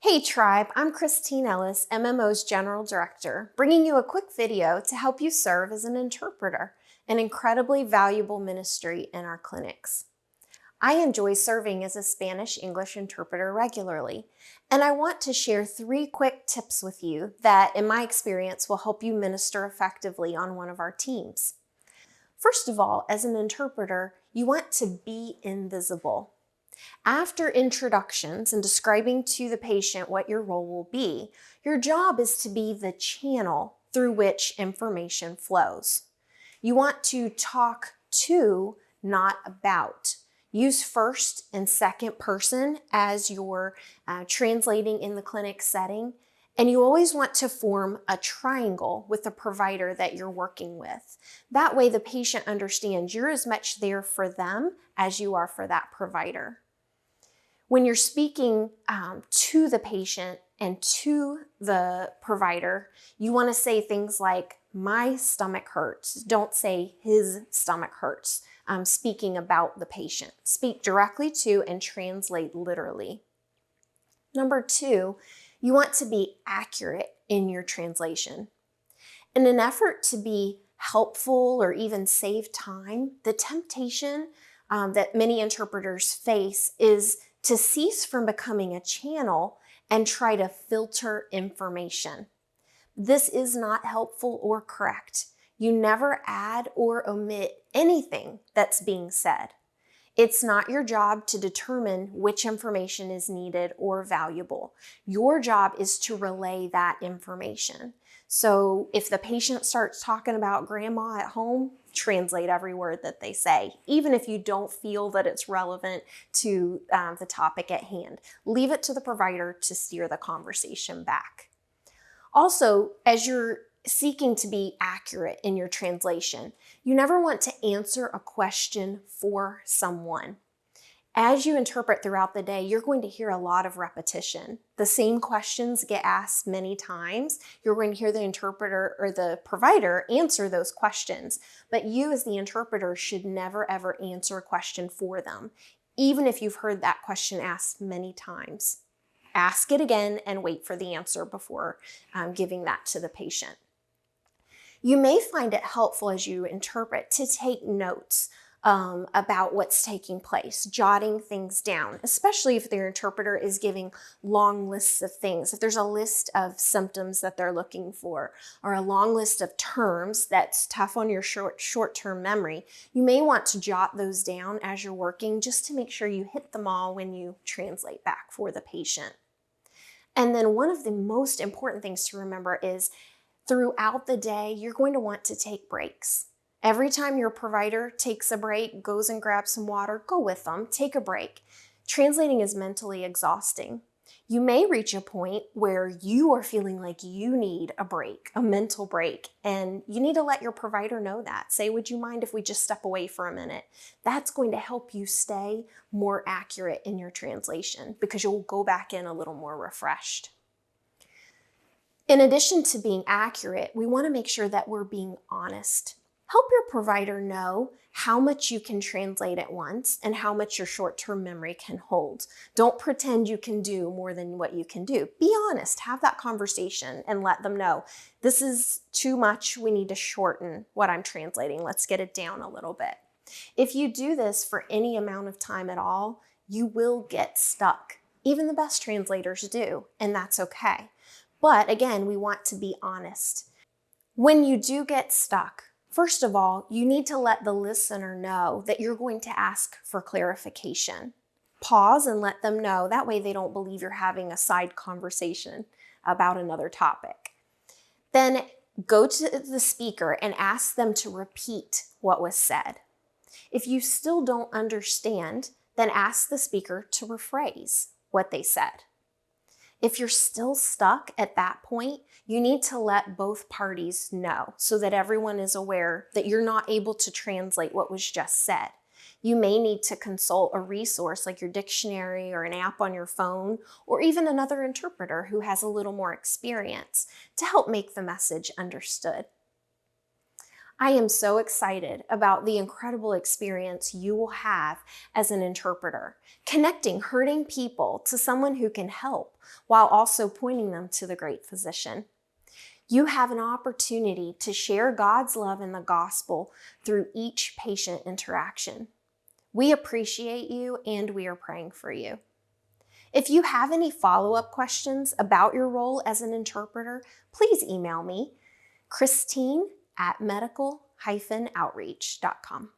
Hey Tribe, I'm Christine Ellis, MMO's General Director, bringing you a quick video to help you serve as an interpreter, an incredibly valuable ministry in our clinics. I enjoy serving as a Spanish-English interpreter regularly, and I want to share 3 quick tips with you that, in my experience, will help you minister effectively on one of our teams. First of all, as an interpreter, you want to be invisible. After introductions and describing to the patient what your role will be, your job is to be the channel through which information flows. You want to talk to, not about. Use first and second person as you're translating in the clinic setting. And you always want to form a triangle with the provider that you're working with. That way the patient understands you're as much there for them as you are for that provider. When you're speaking to the patient and to the provider, you want to say things like, my stomach hurts. Don't say his stomach hurts. Speaking about the patient. Speak directly to and translate literally. Number 2, you want to be accurate in your translation. In an effort to be helpful or even save time, the temptation that many interpreters face is to cease from becoming a channel and try to filter information. This is not helpful or correct. You never add or omit anything that's being said. It's not your job to determine which information is needed or valuable. Your job is to relay that information. So if the patient starts talking about grandma at home, translate every word that they say, even if you don't feel that it's relevant to the topic at hand. Leave it to the provider to steer the conversation back. Also, as you're seeking to be accurate in your translation, you never want to answer a question for someone. As you interpret throughout the day, you're going to hear a lot of repetition. The same questions get asked many times. You're going to hear the interpreter or the provider answer those questions, but you as the interpreter should never ever answer a question for them, even if you've heard that question asked many times. Ask it again and wait for the answer before giving that to the patient. You may find it helpful as you interpret to take notes about what's taking place, jotting things down, especially if their interpreter is giving long lists of things. If there's a list of symptoms that they're looking for, or a long list of terms that's tough on your short-term memory, you may want to jot those down as you're working just to make sure you hit them all when you translate back for the patient. And then one of the most important things to remember is throughout the day, you're going to want to take breaks. Every time your provider takes a break, goes and grabs some water, go with them, take a break. Translating is mentally exhausting. You may reach a point where you are feeling like you need a break, a mental break, and you need to let your provider know that. Say, would you mind if we just step away for a minute? That's going to help you stay more accurate in your translation because you'll go back in a little more refreshed. In addition to being accurate, we want to make sure that we're being honest. Help your provider know how much you can translate at once and how much your short-term memory can hold. Don't pretend you can do more than what you can do. Be honest, have that conversation and let them know, this is too much, we need to shorten what I'm translating. Let's get it down a little bit. If you do this for any amount of time at all, you will get stuck. Even the best translators do, and that's okay. But again, we want to be honest. When you do get stuck, first of all, you need to let the listener know that you're going to ask for clarification. Pause and let them know. That way they don't believe you're having a side conversation about another topic. Then go to the speaker and ask them to repeat what was said. If you still don't understand, then ask the speaker to rephrase what they said. If you're still stuck at that point, you need to let both parties know so that everyone is aware that you're not able to translate what was just said. You may need to consult a resource like your dictionary or an app on your phone, or even another interpreter who has a little more experience to help make the message understood. I am so excited about the incredible experience you will have as an interpreter, connecting hurting people to someone who can help while also pointing them to the great physician. You have an opportunity to share God's love in the gospel through each patient interaction. We appreciate you and we are praying for you. If you have any follow-up questions about your role as an interpreter, please email me, Christine@medical-outreach.com.